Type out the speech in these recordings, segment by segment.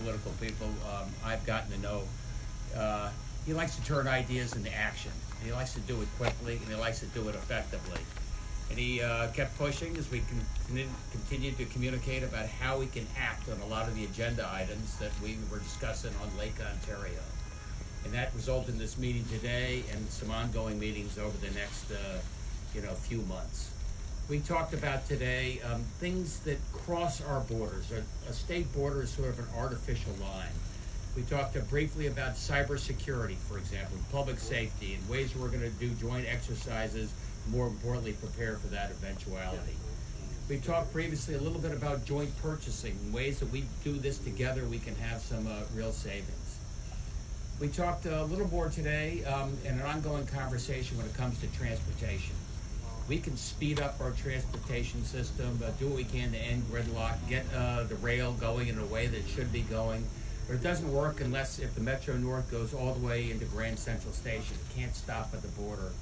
political people I've gotten to know, he likes to turn ideas into action. He likes to do it quickly, and he likes to do it effectively. And he kept pushing as we continued to communicate about how we can act on a lot of the agenda items that we were discussing on Lake Ontario. And that resulted in this meeting today and some ongoing meetings over the next few months. We talked about today things that cross our borders. A state border is sort of an artificial line. We talked briefly about cybersecurity, for example, public safety, and ways we're going to do joint exercises, more importantly, prepare for that eventuality. We talked previously a little bit about joint purchasing, ways that we do this together, we can have some real savings. We talked a little more today in an ongoing conversation when it comes to transportation. We can speed up our transportation system, do what we can to end gridlock, get the rail going in a way that it should be going. But it doesn't work unless if the Metro North goes all the way into Grand Central Station. It can't stop at the border.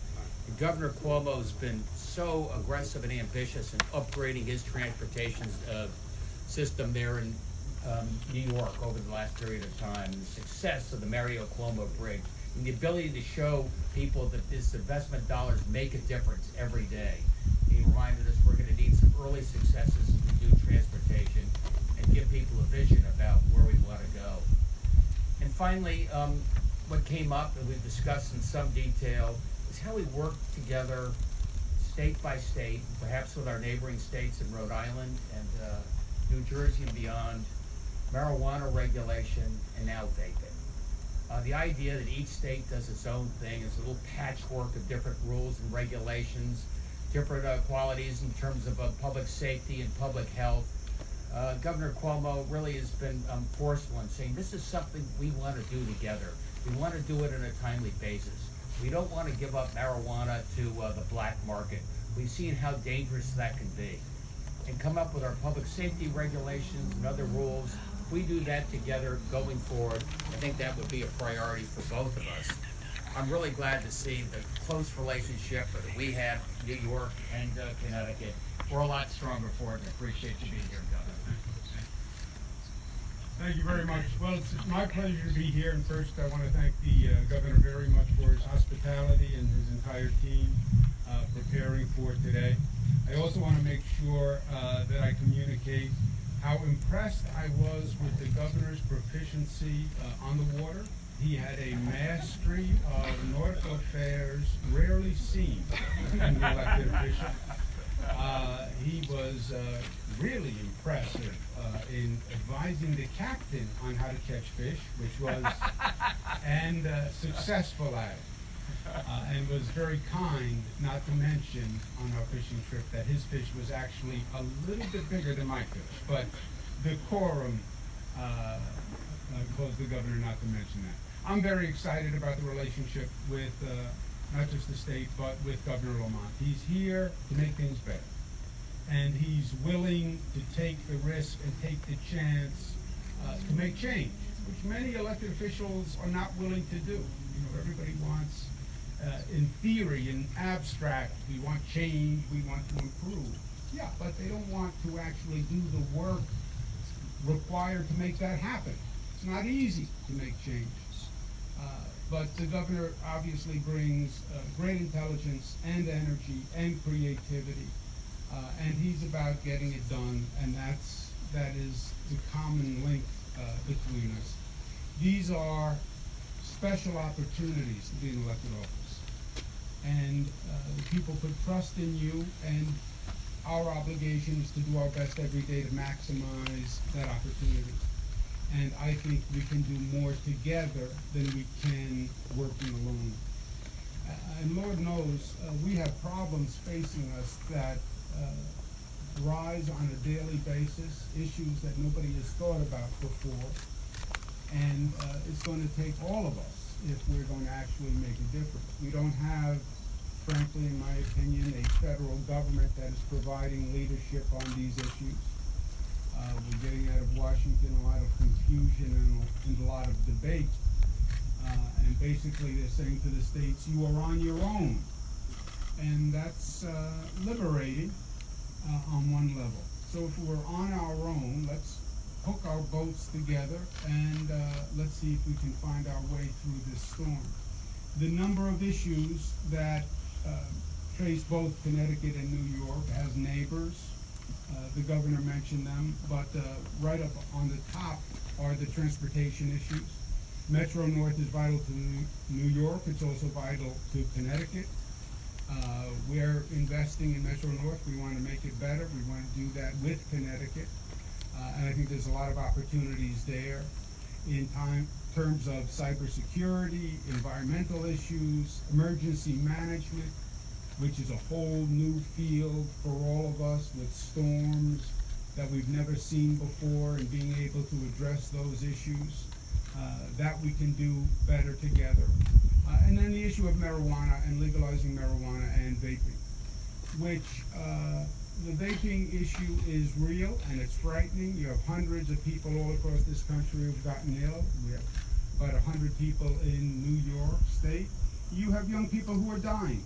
And Governor Cuomo has been so aggressive and ambitious in upgrading his transportation system there in New York over the last period of time. The success of the Mario Cuomo Bridge and the ability to show people that this investment dollars make a difference every day. He reminded us we're going to need some early successes as we do transportation and give people a vision about where we want to go. And finally, what came up and we've discussed in some detail is how we work together state by state, perhaps with our neighboring states in Rhode Island and New Jersey and beyond, marijuana regulation, and now vaping. The idea that each state does its own thing is a little patchwork of different rules and regulations, different qualities in terms of public safety and public health. Governor Cuomo really has been forceful in saying this is something we want to do together. We want to do it on a timely basis. We don't want to give up marijuana to the black market. We've seen how dangerous that can be. And come up with our public safety regulations and other rules. If we do that together going forward, I think that would be a priority for both of us. I'm really glad to see the close relationship that we have, New York and Connecticut. We're a lot stronger for it, and I appreciate you being here, Governor. Thank you very much. Well, it's my pleasure to be here, and first I want to thank the Governor very much for his hospitality and his entire team preparing for today. I also want to make sure that I communicate how impressed I was with the Governor's proficiency on the water. He had a mastery of nautical affairs rarely seen in the elected official. He was really impressive in advising the captain on how to catch fish, which was, and successful at it. And was very kind, not to mention on our fishing trip that his fish was actually a little bit bigger than my fish. But decorum caused the governor not to mention that. I'm very excited about the relationship with not just the state, but with Governor Lamont. He's here to make things better. And he's willing to take the risk and take the chance to make change, which many elected officials are not willing to do. You know, everybody wants, in theory, in abstract, we want change, we want to improve. Yeah, but they don't want to actually do the work required to make that happen. It's not easy to make change. But the governor obviously brings great intelligence and energy and creativity. And he's about getting it done, and that is the common link between us. These are special opportunities to be in elected office, and the people put trust in you, and our obligation is to do our best every day to maximize that opportunity. And I think we can do more together than we can working alone. And Lord knows we have problems facing us that rise on a daily basis, issues that nobody has thought about before. And it's going to take all of us if we're going to actually make a difference. We don't have, frankly, in my opinion, a federal government that is providing leadership on these issues. We're getting out of Washington a lot of confusion and a lot of debate. And basically they're saying to the states, you are on your own. And that's liberating on one level. So if we're on our own, let's hook our boats together and let's see if we can find our way through this storm. The number of issues that face both Connecticut and New York as neighbors, the governor mentioned them, but right up on the top are the transportation issues. Metro North is vital to New York. It's also vital to Connecticut. We're investing in Metro North. We want to make it better. We want to do that with Connecticut. And I think there's a lot of opportunities there in terms of cybersecurity, environmental issues, emergency management, which is a whole new field for all of us with storms that we've never seen before, and being able to address those issues that we can do better together. And then the issue of marijuana and legalizing marijuana and vaping, which the vaping issue is real and it's frightening. You have hundreds of people all across this country who've gotten ill. We have about 100 people in New York State. You have young people who are dying.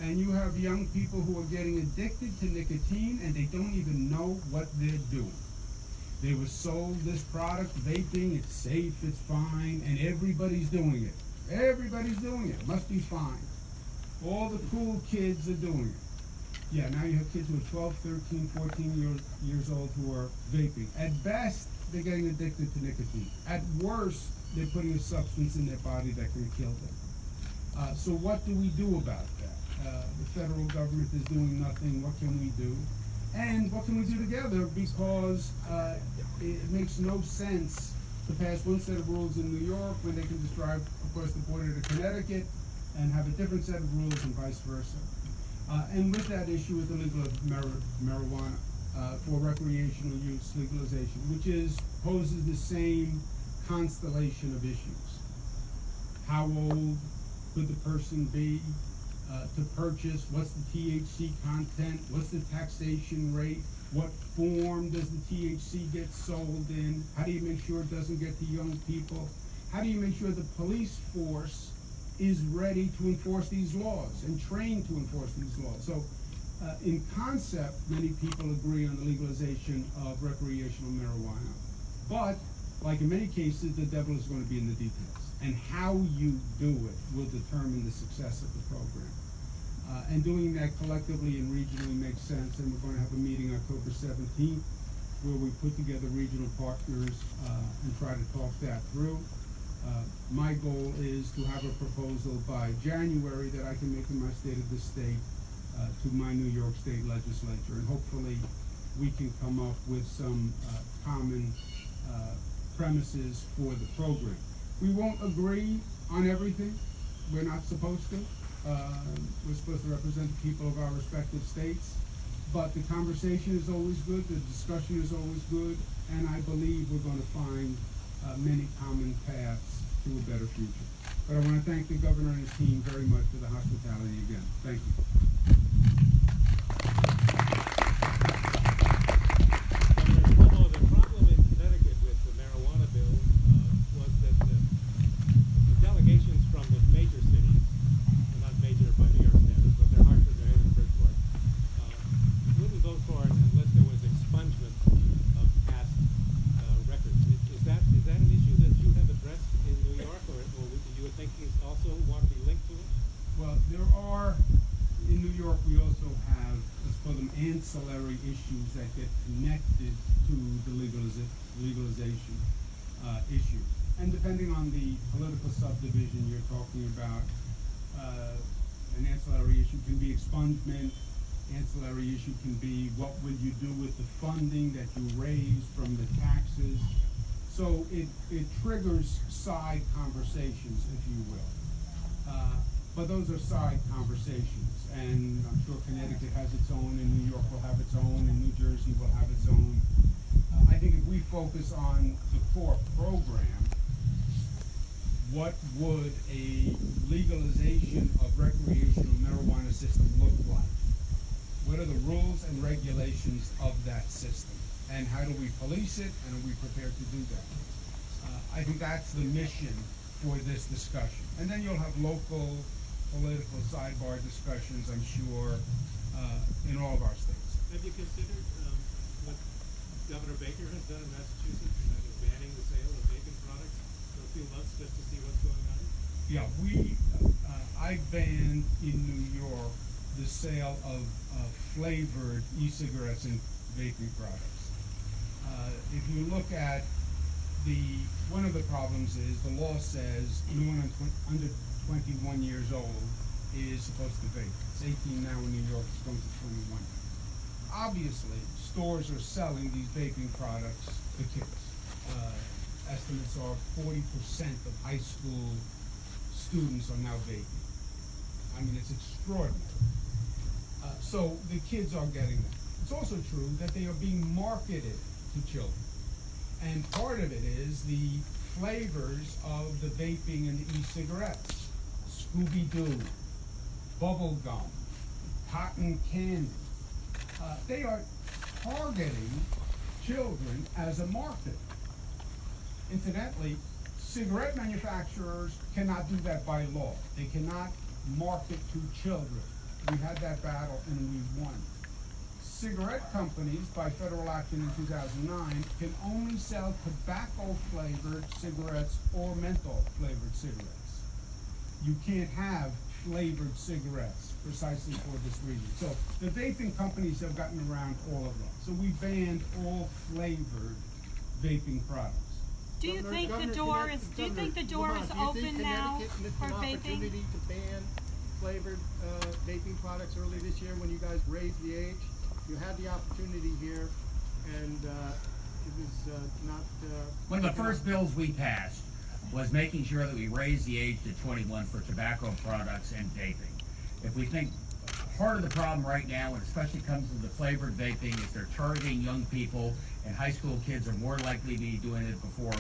And you have young people who are getting addicted to nicotine and they don't even know what they're doing. They were sold this product, vaping, it's safe, it's fine, and everybody's doing it. Everybody's doing it. Must be fine. All the cool kids are doing it. Yeah, now you have kids who are 12, 13, 14 years old who are vaping. At best, they're getting addicted to nicotine. At worst, they're putting a substance in their body that can kill them. So what do we do about that? The federal government is doing nothing. What can we do? And what can we do together? Because it makes no sense to pass one set of rules in New York when they can just drive across the border to Connecticut and have a different set of rules and vice versa. And with that issue is the legal of marijuana for recreational use legalization, which poses the same constellation of issues. How old could the person be to purchase? What's the THC content? What's the taxation rate? What form does the THC get sold in? How do you make sure it doesn't get to young people? How do you make sure the police force is ready to enforce these laws and trained to enforce these laws? So in concept, many people agree on the legalization of recreational marijuana. But like in many cases, the devil is going to be in the details. And how you do it will determine the success of the program. And doing that collectively and regionally makes sense. And we're going to have a meeting October 17th where we put together regional partners and try to talk that through. My goal is to have a proposal by January that I can make in my state of the state to my New York State legislature. And hopefully we can come up with some common premises for the program. We won't agree on everything. We're not supposed to. We're supposed to represent the people of our respective states. But the conversation is always good, the discussion is always good, and I believe we're going to find many common paths to a better future. But I want to thank the governor and his team very much for the hospitality again. Thank you. Cuomo, the problem in Connecticut with the marijuana bill was that the delegations from the major cities, well, not major by New York standards, but they're Hartford, New Haven, and Bridgeport, wouldn't vote for it unless there was expungement of past records. Is that an issue that you have addressed in New York, or you would think is also want to be linked to it? Well, there are, in New York, we also have, let's call them ancillary issues that get connected to the legalization issue. And depending on the political subdivision you're talking about, an ancillary issue can be expungement. Ancillary issue can be what will you do with the funding that you raise from the taxes. So it triggers side conversations, if you will. But those are side conversations, and I'm sure Connecticut has its own, and New York will have its own, and New Jersey will have its own. I think if we focus on the core program, what would a legalization of recreational marijuana system look like? What are the rules and regulations of that system? And how do we police it, and are we prepared to do that? I think that's the mission for this discussion. And then you'll have local political sidebar discussions, I'm sure, in all of our states. Have you considered what Governor Baker has done in Massachusetts, and that is banning the sale of vaping products for a few months just to see what's going on? Yeah, I banned in New York the sale of flavored e-cigarettes and vaping products. If you look at one of the problems is the law says anyone under 21 years old is supposed to vape. It's 18 now in New York, it's going to 21. Obviously, stores are selling these vaping products to kids. Estimates are 40% of high school students are now vaping. I mean, it's extraordinary. So the kids are getting them. It's also true that they are being marketed to children. And part of it is the flavors of the vaping and the e-cigarettes. Scooby-Doo, bubble gum, cotton candy. They are targeting children as a market. Incidentally, cigarette manufacturers cannot do that by law. They cannot market to children. We had that battle and we won. Cigarette companies, by federal action in 2009, can only sell tobacco-flavored cigarettes or menthol-flavored cigarettes. You can't have flavored cigarettes precisely for this reason. So the vaping companies have gotten around all of that. So we banned all flavored vaping products. Do you think the door is open now for vaping? Opportunity to ban flavored vaping products earlier this year when you guys raised the age? You had the opportunity here, and it was not. One of the first bills we passed was making sure that we raise the age to 21 for tobacco products and vaping. If we think part of the problem right now, and especially comes to the flavored vaping, is they're targeting young people, and high school kids are more likely to be doing it before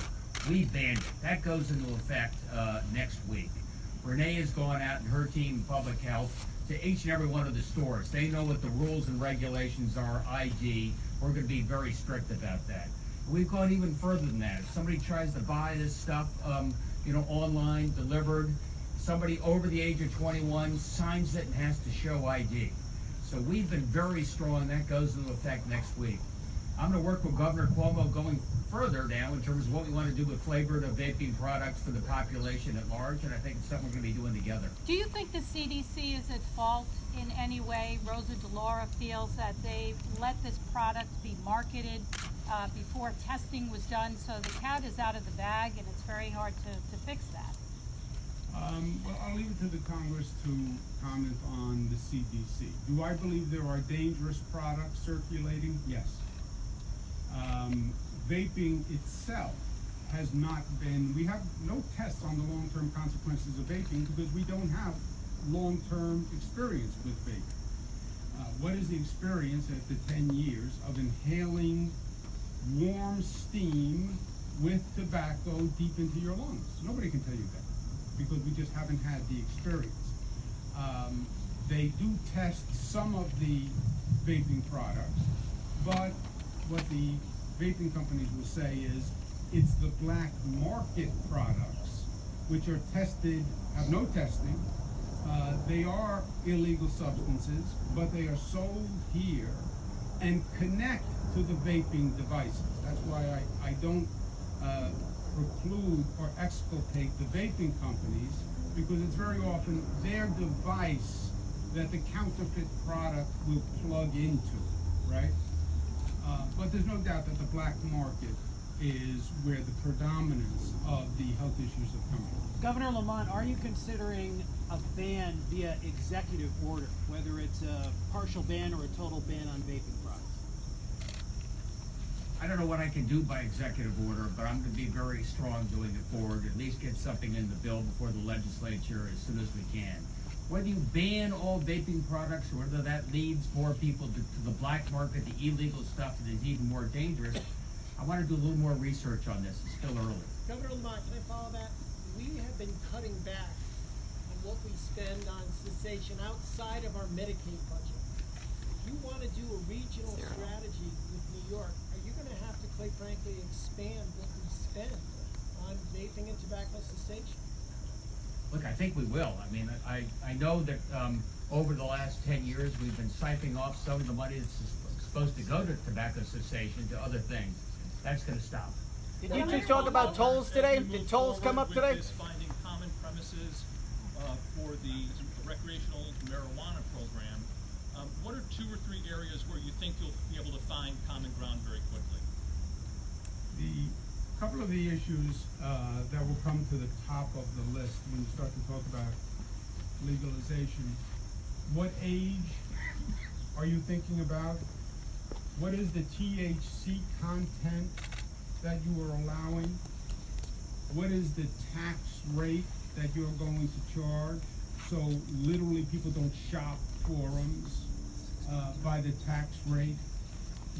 we banned it. That goes into effect next week. Renee has gone out and her team, Public Health, to each and every one of the stores. They know what the rules and regulations are, ID. We're going to be very strict about that. We've gone even further than that. If somebody tries to buy this stuff, online, delivered, somebody over the age of 21 signs it and has to show ID. So we've been very strong. That goes into effect next week. I'm going to work with Governor Cuomo going further now in terms of what we want to do with flavored vaping products for the population at large, and I think it's something we're going to be doing together. Do you think the CDC is at fault in any way? Rosa DeLaura feels that they let this product be marketed before testing was done, so the cat is out of the bag, and it's very hard to fix that. Well, I'll leave it to the Congress to comment on the CDC. Do I believe there are dangerous products circulating? Yes. Vaping itself has not been, we have no tests on the long-term consequences of vaping because we don't have long-term experience with vaping. What is the experience after 10 years of inhaling warm steam with tobacco deep into your lungs? Nobody can tell you that because we just haven't had the experience. They do test some of the vaping products, but what the vaping companies will say is it's the black market products which are tested, have no testing. They are illegal substances, but they are sold here and connect to the vaping devices. That's why I don't preclude or exculpate the vaping companies, because it's very often their device that the counterfeit product will plug into, right? But there's no doubt that the black market is where the predominance of the health issues have come from. Governor Lamont, are you considering a ban via executive order, whether it's a partial ban or a total ban on vaping products? I don't know what I can do by executive order, but I'm going to be very strong doing it forward, at least get something in the bill before the legislature as soon as we can. Whether you ban all vaping products or whether that leads more people to the black market, the illegal stuff that is even more dangerous, I want to do a little more research on this. It's still early. Governor Lamont, can I follow that? We have been cutting back on what we spend on cessation outside of our Medicaid budget. If you want to do a regional strategy with New York, are you going to have to, quite frankly, expand what we spend on vaping and tobacco cessation? Look, I think we will. I mean, I know that over the last 10 years, we've been siphoning off some of the money that's supposed to go to tobacco cessation to other things. That's gonna stop. Did you two talk about tolls today? Did tolls come up today? With this finding common premises for the recreational marijuana program, what are 2 or 3 areas where you think you'll be able to find common ground very quickly? The couple of the issues that will come to the top of the list when you start to talk about legalization. What age are you thinking about? What is the THC content that you are allowing? What is the tax rate that you're going to charge? So literally people don't shop forums by the tax rate.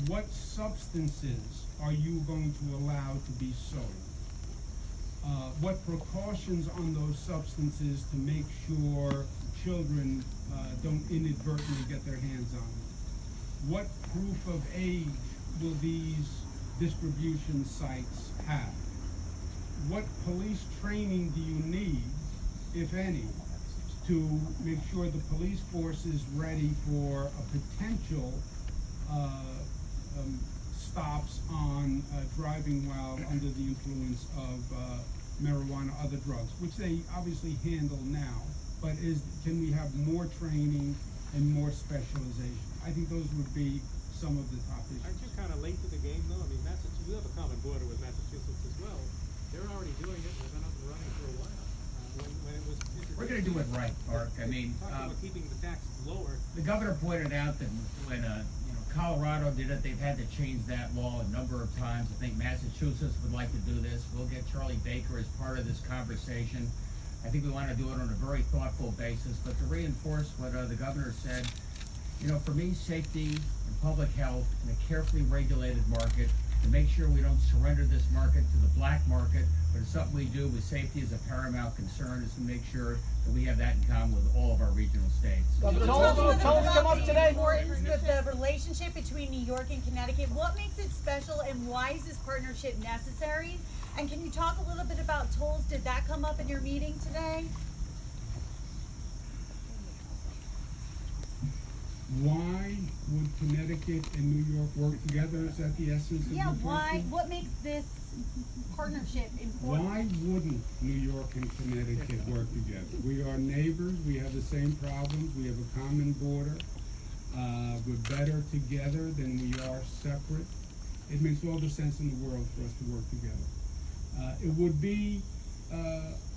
What substances are you going to allow to be sold? What precautions on those substances to make sure children don't inadvertently get their hands on them? What proof of age will these distribution sites have? What police training do you need, if any, to make sure the police force is ready for a potential stops on driving while under the influence of marijuana, other drugs, which they obviously handle now, but can we have more training and more specialization? I think those would be some of the top issues. Aren't you kind of late to the game, though? I mean, Massachusetts, we have a common border with Massachusetts as well. They're already doing it, and they've been up and running for a while. When it was introduced, We're gonna do it right, Mark. I mean, talking about keeping the taxes lower. the governor pointed out that when Colorado did it, they've had to change that law a number of times. I think Massachusetts would like to do this. We'll get Charlie Baker as part of this conversation. I think we want to do it on a very thoughtful basis, but to reinforce what the governor said, for me, safety and public health in a carefully regulated market, to make sure we don't surrender this market to the black market, but it's something we do with safety as a paramount concern, is to make sure that we have that in common with all of our regional states. The tolls come up today? Importance with the relationship between New York and Connecticut. What makes it special, and why is this partnership necessary? And can you talk a little bit about tolls? Did that come up in your meeting today? Why would Connecticut and New York work together? Is that the essence of Yeah, your why? question? What makes this partnership important? Why wouldn't New York and Connecticut work together? We are neighbors, we have the same problems, we have a common border. We're better together than we are separate. It makes all the sense in the world for us to work together. It would be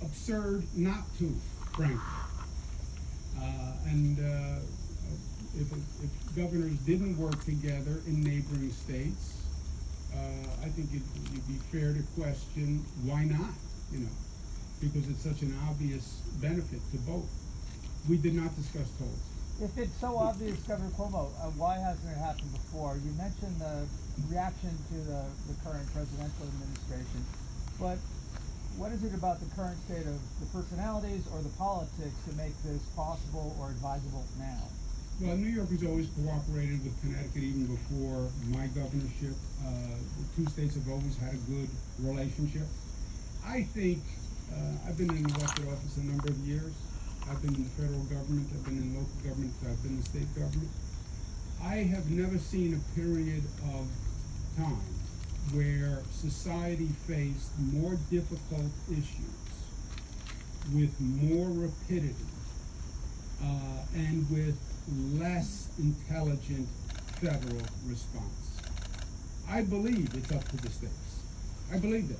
absurd not to, frankly. If governors didn't work together in neighboring states, I think it'd be fair to question why not, because it's such an obvious benefit to both. We did not discuss tolls. If it's so obvious, Governor Cuomo, why hasn't it happened before? You mentioned the reaction to the current presidential administration, but what is it about the current state of the personalities or the politics to make this possible or advisable now? Well, New York has always cooperated with Connecticut even before my governorship. The two states have always had a good relationship. I think I've been in elected office a number of years. I've been in the federal government, I've been in local government, I've been in state government. I have never seen a period of time where society faced more difficult issues with more rapidity and with less intelligent federal response. I believe it's up to the states. I believe that.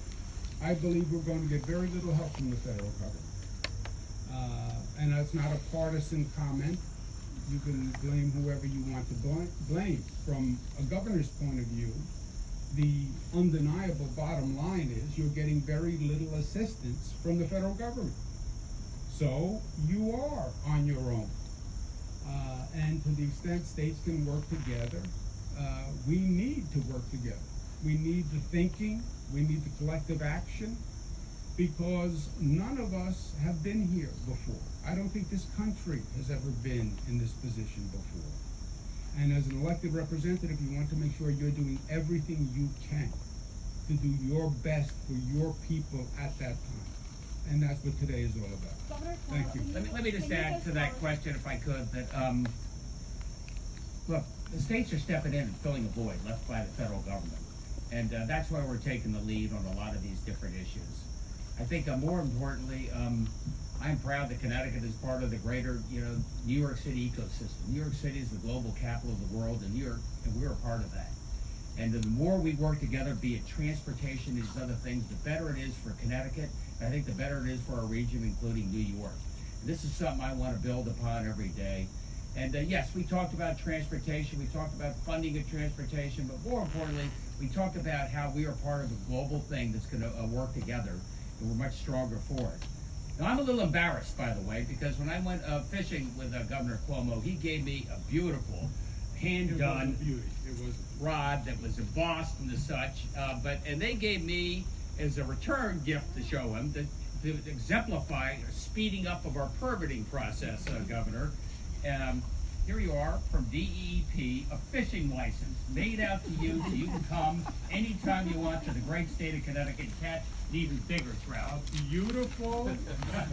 I believe we're going to get very little help from the federal government. And that's not a partisan comment. You can blame whoever you want to blame. From a governor's point of view, the undeniable bottom line is you're getting very little assistance from the federal government. So you are on your own. And to the extent states can work together, we need to work together. We need the thinking, we need the collective action, because none of us have been here before. I don't think this country has ever been in this position before. And as an elected representative, you want to make sure you're doing everything you can to do your best for your people at that time. And that's what today is all about. Governor, Thank you. Let me just add to that question, if I could, that, look, the states are stepping in and filling a void left by the federal government. And that's why we're taking the lead on a lot of these different issues. I think more importantly, I'm proud that Connecticut is part of the greater, New York City ecosystem. New York City is the global capital of the world, and we're a part of that. And the more we work together, be it transportation, these other things, the better it is for Connecticut. And I think the better it is for our region, including New York. And this is something I want to build upon every day. And yes, we talked about transportation, we talked about funding of transportation, but more importantly, we talked about how we are part of a global thing that's going to work together, and we're much stronger for it. Now, I'm a little embarrassed, by the way, because when I went fishing with Governor Cuomo, he gave me a beautiful hand-done rod that was embossed and such, and they gave me, as a return gift to show him, to exemplify a speeding up of our permitting process, Governor. Here you are from DEP, a fishing license made out to you so you can come anytime you want to the great state of Connecticut and catch an even bigger trout. Beautiful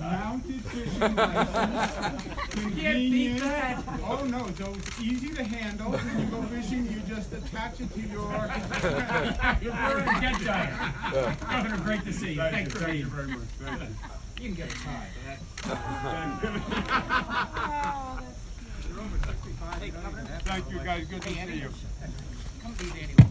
mounted fishing license. You can't beat that. Oh no, so it's easy to handle. When you go fishing, you just attach it to your. You're very get done. Governor, great to see you. Thanks for being here. very much. Thank you. You can get a tie. Thank you guys. Good to see you. Come meet Andy.